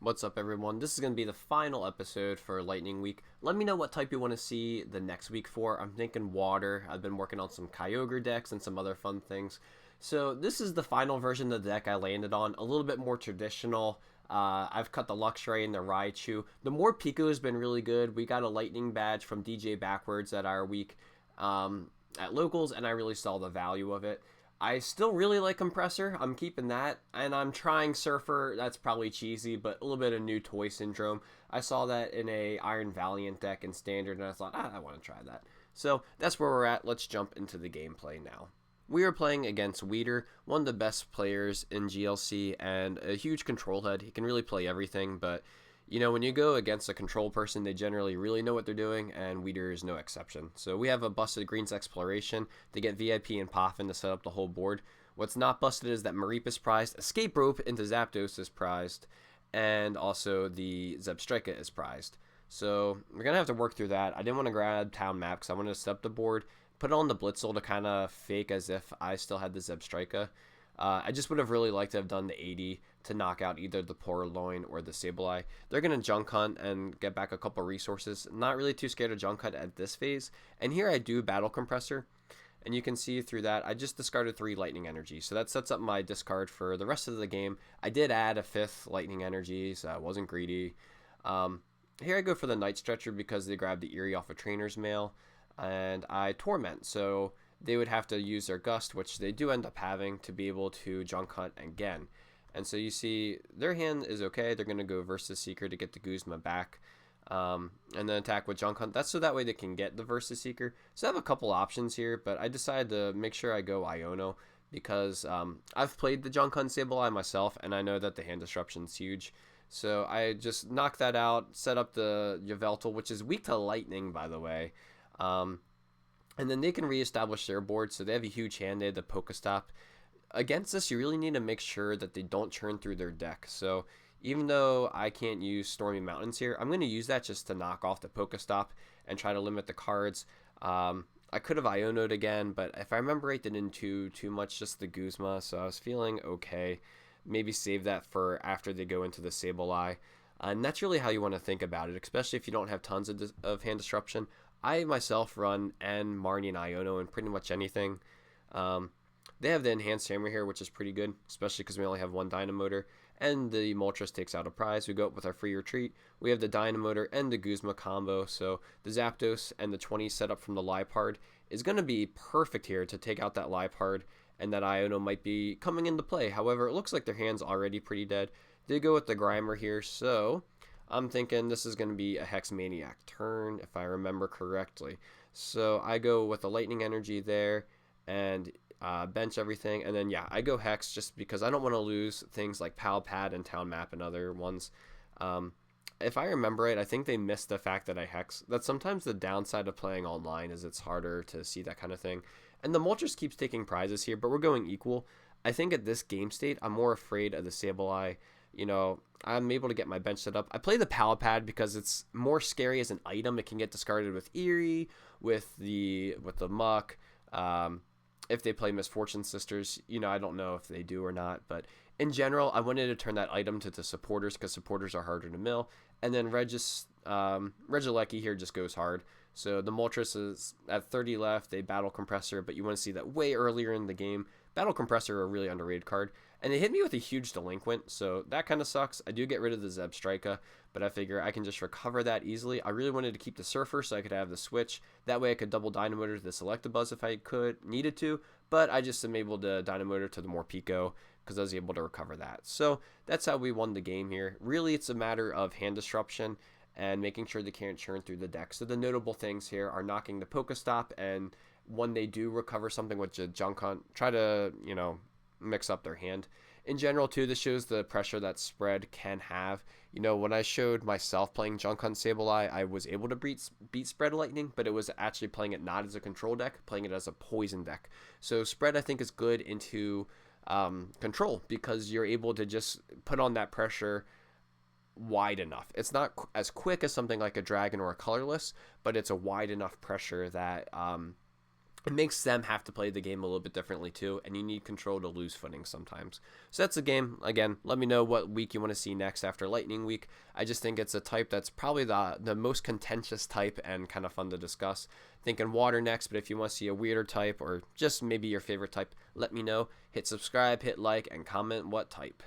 What's up, everyone? This is going to be the final episode for Lightning Week. Let me know what type you want to see the next week for. I'm thinking water. I've been working on some Kyogre decks and some other fun things. So this is the final version of the deck I landed on. A little bit more traditional. I've cut the Luxray and the Raichu. The more Pico has been really good. We got a Lightning badge from DJ Backwards at our week at Locals, and I really saw the value of it. I still really like Compressor. I'm keeping that. And I'm trying Surfer. That's probably cheesy, but a little bit of new toy syndrome. I saw that in a Iron Valiant deck in Standard, and I thought, I want to try that. So that's where we're at. Let's jump into the gameplay now. We are playing against Wheatr, one of the best players in GLC, and a huge control head. He can really play everything, but when you go against a control person, they generally really know what they're doing, and Wheatr is no exception. So we have a busted Greens Exploration to get VIP and Poffin to set up the whole board. What's not busted is that Mareep is prized, Escape Rope into Zapdos is prized, and also the Zebstrika is prized. So we're going to have to work through that. I didn't want to grab Town Map because I wanted to set up the board, put it on the Blitzel to kind of fake as if I still had the Zebstrika. I just would have really liked to have done the 80 to knock out either the Purloin or the Sableye. They're going to Junk Hunt and get back a couple resources. Not really too scared of Junk Hunt at this phase. And here I do Battle Compressor. And you can see through that, I just discarded 3 Lightning Energy. So that sets up my discard for the rest of the game. I did add a 5th Lightning Energy, so I wasn't greedy. Here I go for the Night Stretcher because they grabbed the Eerie off of Trainer's Mail. And I Torment, so they would have to use their Gust, which they do end up having, to be able to Junk Hunt again. And so you see their hand is okay. They're going to go Versus Seeker to get the Guzma back. And then attack with Junk Hunt. That's so that way they can get the Versus Seeker. So I have a couple options here, but I decided to make sure I go Iono because I've played the Junk Hunt Sableye myself, and I know that the hand disruption is huge. So I just knocked that out, set up the Yveltal, which is weak to Lightning, by the way. And then they can reestablish their board, so they have a huge hand. They have the Pokestop. Against this, you really need to make sure that they don't churn through their deck. So even though I can't use Stormy Mountains here, I'm going to use that just to knock off the Pokestop and try to limit the cards. I could have Iono'd again, but if I remember right, they didn't do too much, just the Guzma, so I was feeling okay. Maybe save that for after they go into the Sableye. And that's really how you want to think about it, especially if you don't have tons of hand disruption. I myself run Marnie and Iono in pretty much anything. They have the Enhanced Hammer here, which is pretty good, especially because we only have one Dynamotor. And the Moltres takes out a prize. We go up with our free retreat. We have the Dynamotor and the Guzma combo, so the Zapdos and the 20 set up from the Liepard is going to be perfect here to take out that Liepard, and that Iono might be coming into play. However, it looks like their hand's already pretty dead. They go with the Grimer here, so I'm thinking this is going to be a Hex Maniac turn, if I remember correctly. So I go with the Lightning Energy there and bench everything. And then, yeah, I go Hex just because I don't want to lose things like Pal Pad and Town Map and other ones. If I remember it, I think they missed the fact that I Hex. That's sometimes the downside of playing online is it's harder to see that kind of thing. And the Moltres keeps taking prizes here, but we're going equal. I think at this game state, I'm more afraid of the Sableye. I'm able to get my bench set up. I play the Palipad because it's more scary as an item. It can get discarded with Eerie, with the Muck. If they play Misfortune Sisters, I don't know if they do or not. But in general, I wanted to turn that item to the supporters because supporters are harder to mill. And then Regieleki here just goes hard. So the Moltres is at 30 left. They Battle Compressor, but you want to see that way earlier in the game. Battle Compressor, a really underrated card. And they hit me with a huge Delinquent, so that kind of sucks. I do get rid of the Zebstrika, but I figure I can just recover that easily. I really wanted to keep the Surfer so I could have the switch. That way I could double Dynamotor to the Selectabuzz if I needed to, but I just am able to Dynamotor to the more Pico because I was able to recover that. So that's how we won the game here. Really, it's a matter of hand disruption and making sure they can't churn through the deck. So the notable things here are knocking the Pokestop, and when they do recover something with the Junk Hunt, try to, mix up their hand. In general, too, this shows the pressure that Spread can have. When I showed myself playing Junk Hunt Sableye, I was able to beat Spread Lightning, but it was actually playing it not as a control deck, playing it as a poison deck. So Spread, I think, is good into control because you're able to just put on that pressure wide enough. It's not as quick as something like a Dragon or a Colorless, but it's a wide enough pressure that it makes them have to play the game a little bit differently too, and you need control to lose footing sometimes. So that's a game. Again, let me know what week you want to see next after Lightning Week. I just think it's a type that's probably the most contentious type and kind of fun to discuss. Thinking Wheatr next, but if you want to see a weirder type or just maybe your favorite type, let me know. Hit subscribe, hit like, and comment what type.